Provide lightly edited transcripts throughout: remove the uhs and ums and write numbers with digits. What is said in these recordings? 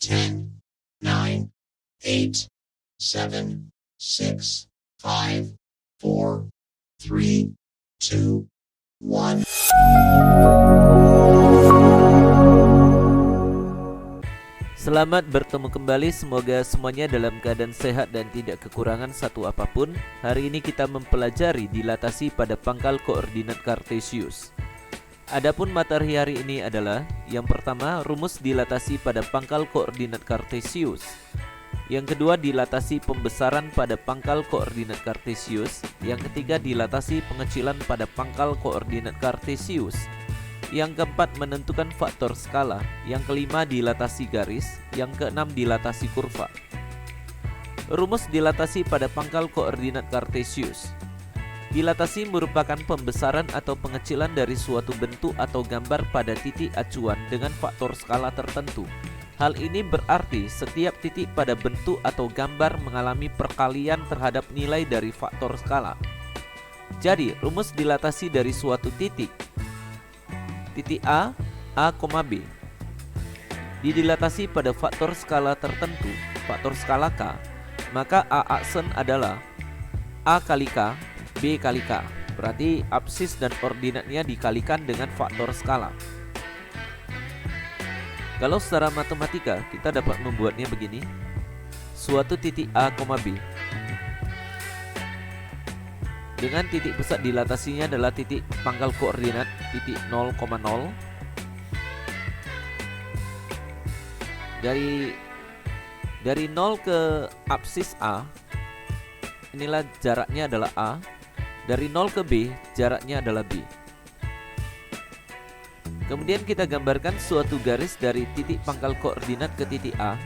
10, 9, 8, 7, 6, 5, 4, 3, 2, 1. Selamat bertemu kembali, semoga semuanya dalam keadaan sehat dan tidak kekurangan satu apapun. Hari ini kita mempelajari dilatasi pada pangkal koordinat Kartesius. Adapun materi hari ini adalah yang pertama, rumus dilatasi pada pangkal koordinat Kartesius. Yang kedua, dilatasi pembesaran pada pangkal koordinat Kartesius. Yang ketiga, dilatasi pengecilan pada pangkal koordinat Kartesius. Yang keempat, menentukan faktor skala. Yang kelima, dilatasi garis. Yang keenam, dilatasi kurva. Rumus dilatasi pada pangkal koordinat Kartesius. Dilatasi merupakan pembesaran atau pengecilan dari suatu bentuk atau gambar pada titik acuan dengan faktor skala tertentu. Hal ini berarti setiap titik pada bentuk atau gambar mengalami perkalian terhadap nilai dari faktor skala. Jadi, rumus dilatasi dari suatu titik A, B, didilatasi pada faktor skala tertentu, faktor skala K, maka A aksen adalah A kali K, B kali K. Berarti absis dan ordinatnya dikalikan dengan faktor skala. Kalau secara matematika kita dapat membuatnya begini. Suatu titik A, B dengan titik pusat dilatasinya adalah titik pangkal koordinat titik 0,0. Dari 0 ke absis A, inilah jaraknya adalah A. Dari 0 ke B, jaraknya adalah B. Kemudian kita gambarkan suatu garis dari titik pangkal koordinat ke titik A.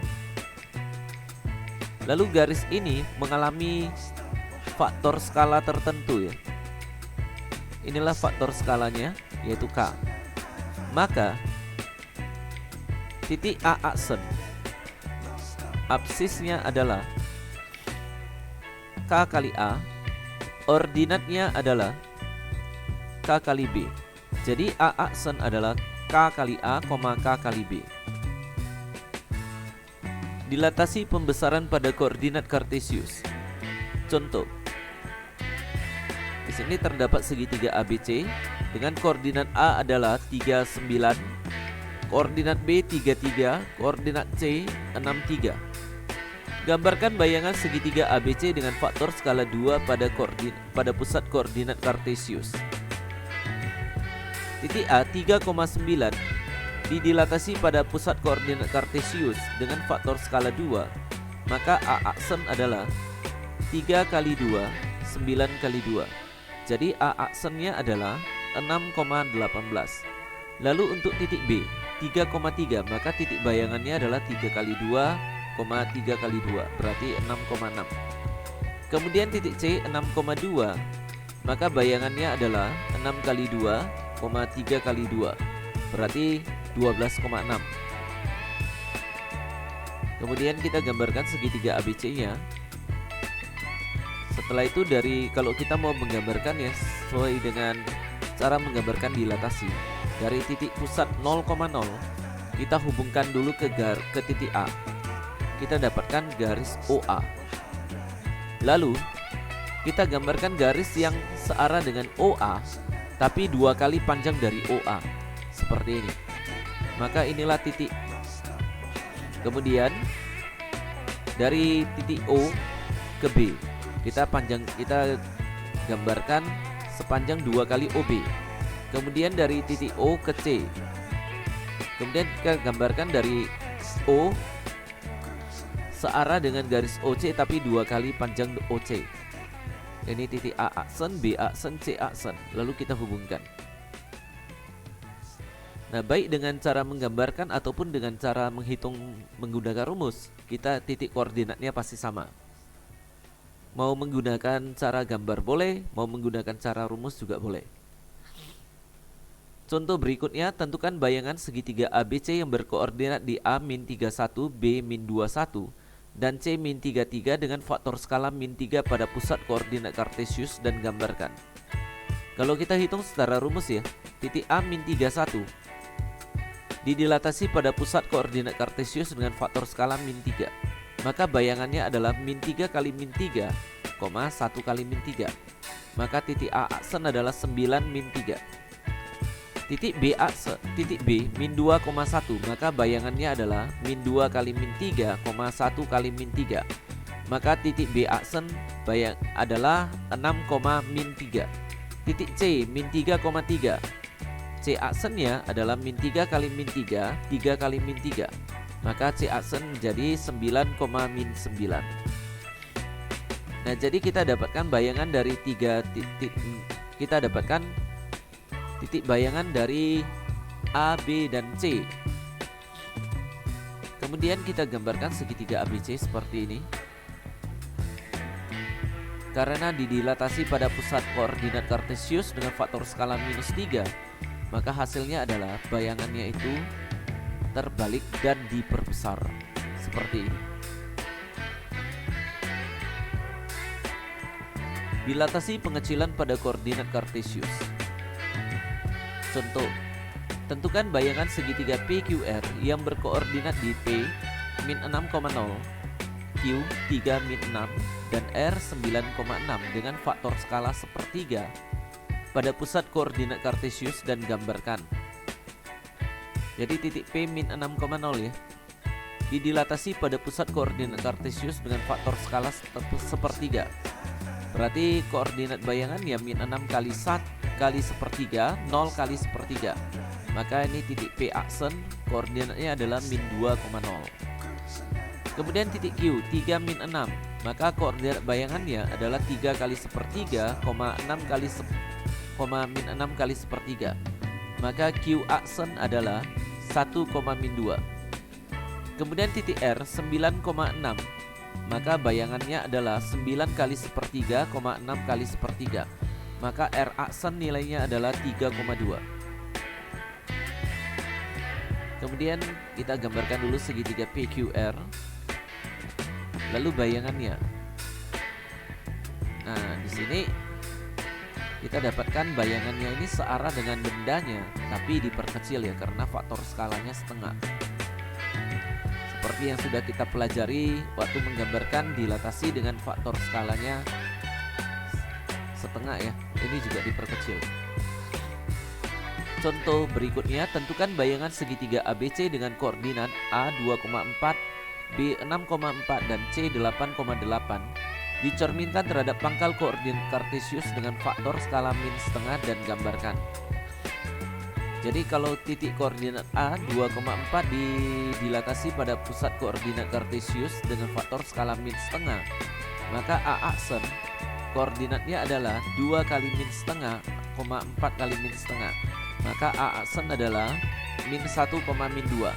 Lalu garis ini mengalami faktor skala tertentu ya. Inilah faktor skalanya, yaitu K. Maka titik A aksen, absisnya adalah K kali A, ordinatnya adalah K kali B. Jadi A aksen adalah K kali A, K kali B. Dilatasi pembesaran pada koordinat Kartesius. Contoh, di sini terdapat segitiga ABC dengan koordinat A adalah 39, koordinat B 33, koordinat C 63. Gambarkan bayangan segitiga ABC dengan faktor skala 2 pada pusat koordinat Kartesius. Titik A 3,9 didilatasi pada pusat koordinat Kartesius dengan faktor skala 2, maka A aksen adalah 3 kali 2, 9 kali 2. Jadi A aksennya adalah 6,18. Lalu untuk titik B 3,3, maka titik bayangannya adalah 3 kali 2, 3 kali 2, berarti 6,6. Kemudian titik C 6,2, maka bayangannya adalah 6 kali 2, 3 kali 2, berarti 12,6. Kemudian kita gambarkan segitiga ABC-nya. Setelah itu kalau kita mau menggambarkan ya sesuai dengan cara menggambarkan dilatasi. Dari titik pusat 0,0 kita hubungkan dulu ke titik A. Kita dapatkan garis OA. Lalu kita gambarkan garis yang searah dengan OA tapi 2 kali panjang dari OA, seperti ini. Maka inilah titik. Kemudian dari titik O ke B kita gambarkan sepanjang 2 kali OB. Kemudian dari titik O ke C, kemudian kita gambarkan dari O searah dengan garis OC tapi 2 kali panjang OC. Ini titik A aksen, B aksen, C aksen. Lalu kita hubungkan. Nah, baik dengan cara menggambarkan ataupun dengan cara menghitung menggunakan rumus, kita titik koordinatnya pasti sama. Mau menggunakan cara gambar boleh, mau menggunakan cara rumus juga boleh. Contoh berikutnya, tentukan bayangan segitiga ABC yang berkoordinat di A-31, B-21 dan C-33 dengan faktor skala -3 pada pusat koordinat Kartesius dan gambarkan. Kalau kita hitung secara rumus ya, titik A-31 didilatasi pada pusat koordinat kartesius dengan faktor skala min 3. Maka bayangannya adalah min 3 kali min 3, 1 kali min 3. Maka titik A aksen adalah 9 min 3. Titik B aksen, titik B min 2,1, maka bayangannya adalah min 2 kali min 3, 1 kali min 3. Maka titik B aksen bayang adalah 6, min 3. Titik C min 3,3. C aksennya adalah min 3 kali min 3, 3 kali min 3. Maka C aksen menjadi 9, min 9. Nah, jadi kita dapatkan bayangan dari titik bayangan dari A, B, dan C. Kemudian kita gambarkan segitiga ABC seperti ini. Karena didilatasi pada pusat koordinat kartesius dengan faktor skala minus 3, maka hasilnya adalah bayangannya itu terbalik dan diperbesar seperti ini. Dilatasi pengecilan pada koordinat kartesius. Contoh, tentukan bayangan segitiga PQR yang berkoordinat di P min 6,0, Q 3 min 6, dan R 9,6 dengan faktor skala sepertiga pada pusat koordinat kartesius dan gambarkan. Jadi titik P min 6,0 ya, didilatasi pada pusat koordinat kartesius dengan faktor skala sepertiga. Berarti koordinat bayangan ya min 6 kali 1 kali sepertiga, 0 kali sepertiga. Maka ini titik P aksen, koordinatnya adalah min 2,0. Kemudian titik Q 3 min 6, maka koordinat bayangannya adalah 3 kali sepertiga, 6 kali min 6 kali sepertiga. Maka Q aksen adalah 1, min 2. Kemudian titik R 9,6, maka bayangannya adalah 9 kali sepertiga, 6 kali sepertiga. Maka R aksen nilainya adalah 3,2. Kemudian kita gambarkan dulu segitiga PQR, lalu bayangannya. Nah, di sini kita dapatkan bayangannya ini searah dengan bendanya, tapi diperkecil ya karena faktor skalanya setengah. Seperti yang sudah kita pelajari waktu menggambarkan dilatasi dengan faktor skalanya setengah ya, ini juga diperkecil. Contoh berikutnya, tentukan bayangan segitiga ABC dengan koordinat A 2,4, B 6,4, dan C 8,8 dicerminkan terhadap pangkal koordinat kartesius dengan faktor skala min setengah dan gambarkan. Jadi kalau titik koordinat A 2,4 didilatasi pada pusat koordinat kartesius dengan faktor skala min setengah, maka A aksen koordinatnya adalah 2 kali min setengah, 4 kali min setengah. Maka A aksen adalah min 1, min 2.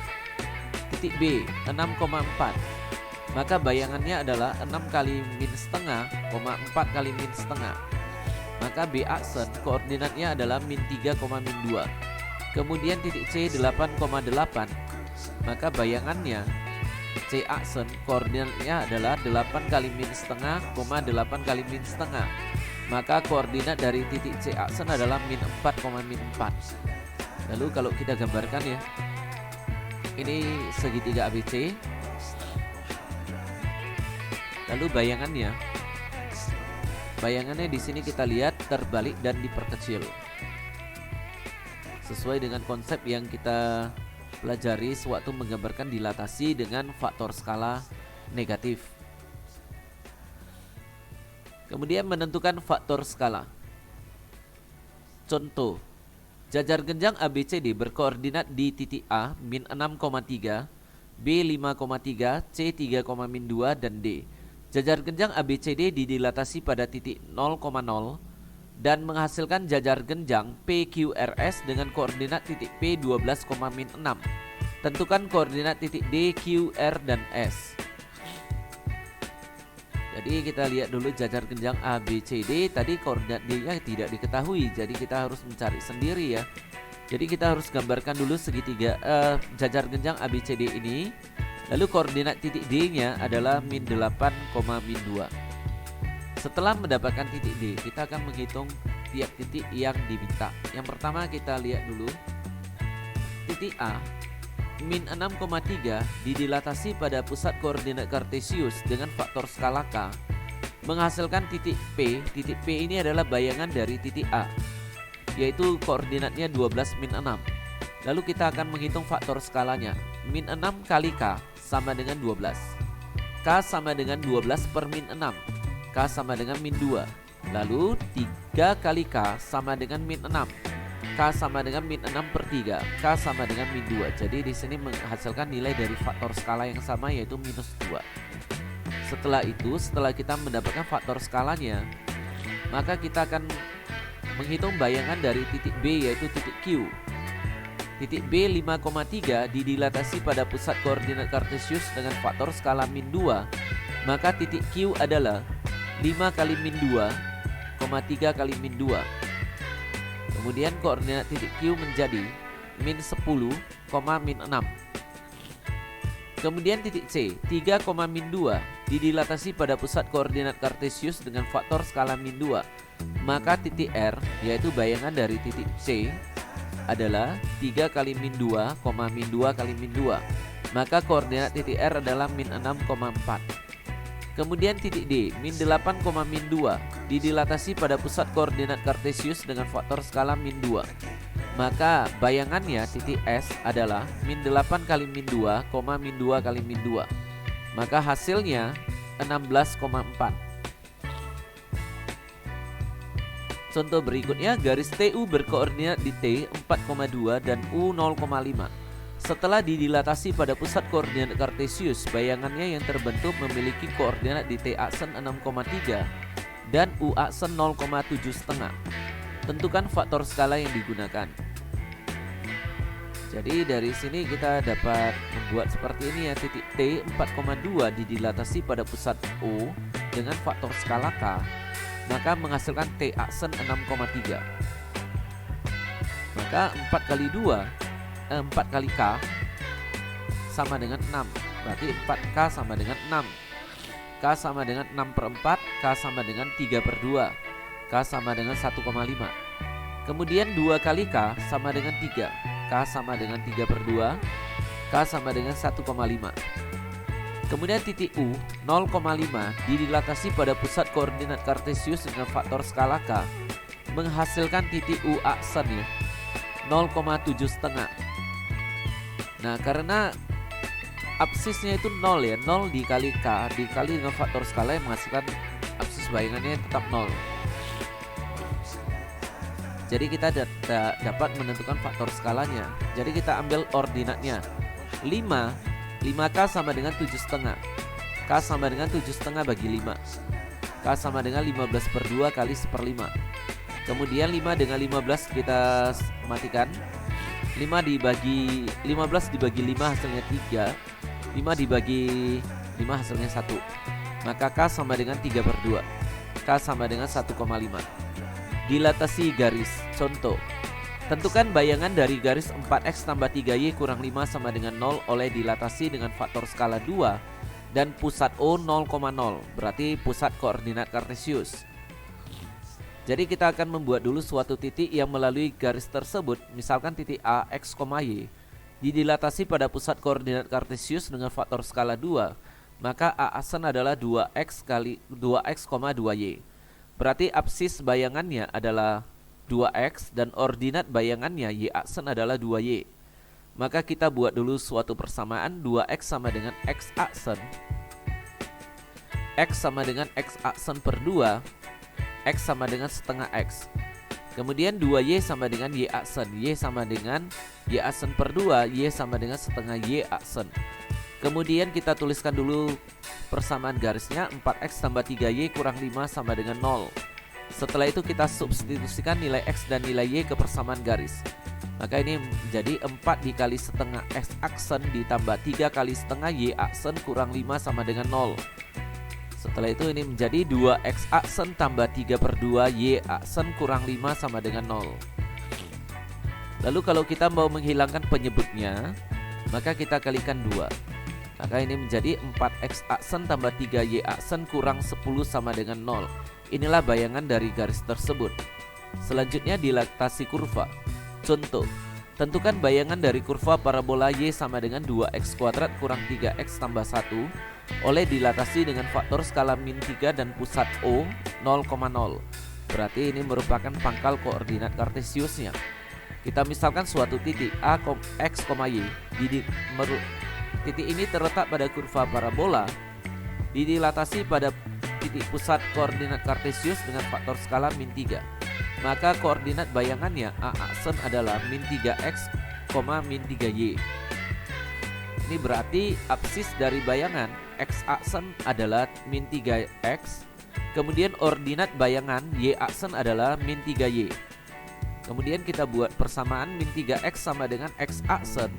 Titik B 6,4, maka bayangannya adalah 6 kali min setengah, 4 kali min setengah. Maka B aksen koordinatnya adalah min 3, min 2. Kemudian titik C 8,8, maka bayangannya C aksen koordinatnya adalah 8 kali min setengah, 8 kali min setengah. Maka koordinat dari titik C aksen adalah min 4, min 4. Lalu kalau kita gambarkan ya, ini segitiga ABC. Lalu bayangannya di sini kita lihat terbalik dan diperkecil. Sesuai dengan konsep yang kita pelajari sewaktu menggambarkan dilatasi dengan faktor skala negatif. Kemudian menentukan faktor skala. Contoh, jajar genjang ABCD berkoordinat di titik A min 6,3, B 5,3, C 3, min 2, dan D. Jajar genjang ABCD didilatasi pada titik 0,0 dan menghasilkan jajar genjang PQRS dengan koordinat titik P 12, min 6. Tentukan koordinat titik D, Q, R, dan S. Jadi kita lihat dulu jajar genjang ABCD. Tadi koordinat D-nya tidak diketahui, jadi kita harus mencari sendiri ya. Jadi kita harus gambarkan dulu segitiga jajar genjang ABCD ini. Lalu koordinat titik D-nya adalah min 8, min 2. Setelah mendapatkan titik D, kita akan menghitung tiap titik yang diminta. Yang pertama kita lihat dulu titik A min 6,3 didilatasi pada pusat koordinat kartesius dengan faktor skala K menghasilkan titik P. Titik P ini adalah bayangan dari titik A, yaitu koordinatnya 12 min 6. Lalu kita akan menghitung faktor skalanya. Min 6 kali K sama dengan 12. K sama dengan 12 per min 6. K sama dengan min 2. Lalu 3 kali K sama dengan min 6. K sama dengan min 6 per 3. K sama dengan min 2. Jadi di sini menghasilkan nilai dari faktor skala yang sama, yaitu minus 2. Setelah itu, setelah kita mendapatkan faktor skalanya, maka kita akan menghitung bayangan dari titik B, yaitu titik Q. Titik B 5,3 didilatasi pada pusat koordinat kartesius dengan faktor skala min 2, maka titik Q adalah 5 kali min 2, 3 kali min 2. Kemudian koordinat titik Q menjadi min 10, min 6. Kemudian titik C 3, min 2 didilatasi pada pusat koordinat kartesius dengan faktor skala min 2, maka titik R, yaitu bayangan dari titik C, adalah 3 kali min 2, min 2 kali min 2, maka koordinat titik R adalah min 6,4. Kemudian titik D min 8, min 2 didilatasi pada pusat koordinat kartesius dengan faktor skala min 2, maka bayangannya titik S adalah min 8 kali min 2, min 2 kali min 2, maka hasilnya 16,4. Contoh berikutnya, garis TU berkoordinat di T 4,2 dan U 0,5. Setelah didilatasi pada pusat koordinat kartesius, bayangannya yang terbentuk memiliki koordinat di T aksen 6,3 dan U aksen 0,7,5. Tentukan faktor skala yang digunakan. Jadi dari sini kita dapat membuat seperti ini ya, titik T 4,2 didilatasi pada pusat O dengan faktor skala K, maka menghasilkan T aksen 6,3. Maka 4 kali K sama dengan 6, berarti 4K sama dengan 6. K sama dengan 6 per 4, K sama dengan 3 per 2, K sama dengan 1,5. Kemudian 2 kali K sama dengan 3, K sama dengan 3 per 2, K sama dengan 1,5. Kemudian titik U 0,5 didilatasi pada pusat koordinat kartesius dengan faktor skala K, menghasilkan titik U aksen ya 0,7,5. Nah, karena absisnya itu 0 ya, 0 dikali K dikali dengan faktor skala yang menghasilkan absis bayangannya tetap 0. Jadi kita dapat menentukan faktor skalanya. Jadi kita ambil ordinatnya. 5K sama dengan 7,5. K sama dengan 7,5 bagi 5. K sama dengan 15 per 2 kali 1/5. Kemudian 5 dengan 15 kita matikan. 15 dibagi 5 hasilnya 3. 5 dibagi 5 hasilnya 1. Maka K sama dengan 3 per 2. K sama dengan 1,5. Dilatasi garis. Contoh, tentukan bayangan dari garis 4X tambah 3Y kurang 5 sama dengan 0 oleh dilatasi dengan faktor skala 2 dan pusat O 0,0, berarti pusat koordinat kartesius. Jadi kita akan membuat dulu suatu titik yang melalui garis tersebut, misalkan titik A, X, Y, didilatasi pada pusat koordinat kartesius dengan faktor skala 2, maka A aksen adalah 2X kali 2X, 2Y. Berarti absis bayangannya adalah 2X dan ordinat bayangannya Y aksen adalah 2Y. Maka kita buat dulu suatu persamaan. 2X sama dengan X aksen, X sama dengan X aksen per 2, X sama dengan setengah X. Kemudian 2Y sama dengan Y aksen, Y sama dengan Y aksen per 2, Y sama dengan setengah Y aksen. Kemudian kita tuliskan dulu persamaan garisnya. 4X tambah 3Y kurang 5 sama dengan 0. Setelah itu kita substitusikan nilai X dan nilai Y ke persamaan garis. Maka ini menjadi 4 dikali setengah X aksen ditambah 3 kali setengah Y aksen kurang 5 sama dengan 0. Setelah itu ini menjadi 2X aksen tambah 3 per 2 Y aksen kurang 5 sama dengan 0. Lalu kalau kita mau menghilangkan penyebutnya, maka kita kalikan 2. Maka ini menjadi 4X aksen tambah 3Y aksen kurang 10 sama dengan 0. Inilah bayangan dari garis tersebut. Selanjutnya dilatasi kurva. Contoh, Tentukan bayangan dari kurva parabola Y sama dengan 2x kuadrat kurang 3x tambah 1 oleh dilatasi dengan faktor skala min 3 dan pusat O 0,0. Berarti ini merupakan pangkal koordinat kartesiusnya. Kita misalkan suatu titik A, X, Y. Titik ini terletak pada kurva parabola, dilatasi pada titik pusat koordinat kartesius dengan faktor skala min 3. Maka koordinat bayangannya A aksen adalah min 3x, min 3y. Ini berarti absis dari bayangan X aksen adalah min 3x, kemudian ordinat bayangan Y aksen adalah min 3y. Kemudian kita buat persamaan min 3x sama dengan X aksen,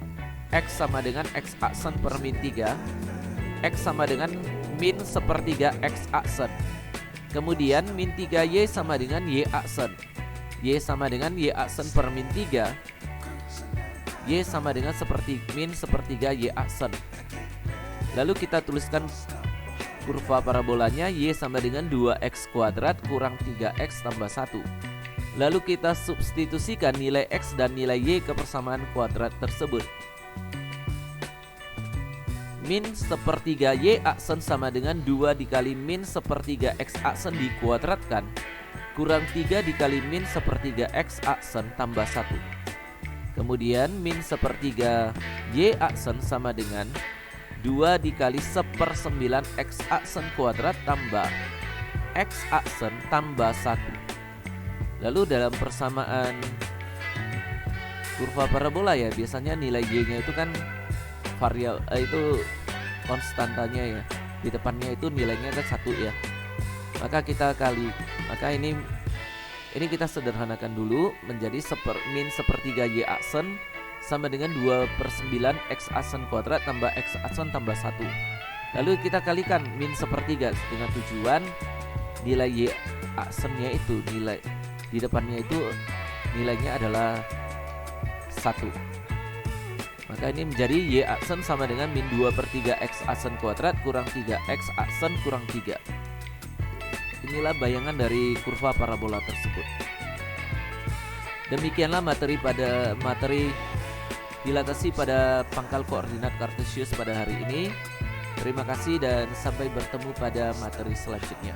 X sama dengan X aksen per min 3, X sama dengan min sepertiga X aksen. Kemudian min 3y sama dengan Y aksen, Y sama dengan Y aksen per min 3, Y sama dengan min sepertiga Y aksen. Lalu kita tuliskan kurva parabolanya Y sama dengan 2x kuadrat kurang 3x tambah 1. Lalu kita substitusikan nilai X dan nilai Y ke persamaan kuadrat tersebut. Min sepertiga Y aksen sama dengan 2 dikali min sepertiga X aksen dikuadratkan kurang 3 dikali min sepertiga X aksen tambah 1. Kemudian min sepertiga Y aksen sama dengan 2 dikali 1/9 X aksen kuadrat tambah X aksen tambah 1. Lalu dalam persamaan kurva parabola ya, biasanya nilai Y-nya itu kan variabel itu konstantanya ya, di depannya itu nilainya kan 1 ya. Maka kita ini kita sederhanakan dulu menjadi min sepertiga Y aksen sama dengan 2/9 X aksen kuadrat tambah X aksen tambah 1. Lalu kita kalikan min sepertiga dengan tujuan nilai Y aksennya itu, nilai di depannya itu nilainya adalah 1. Maka ini menjadi Y aksen sama dengan min 2/3 X aksen kuadrat kurang 3X aksen kurang 3. Inilah bayangan dari kurva parabola tersebut. Demikianlah materi dilatasi pada pangkal koordinat kartesius pada hari ini. Terima kasih dan sampai bertemu pada materi selanjutnya.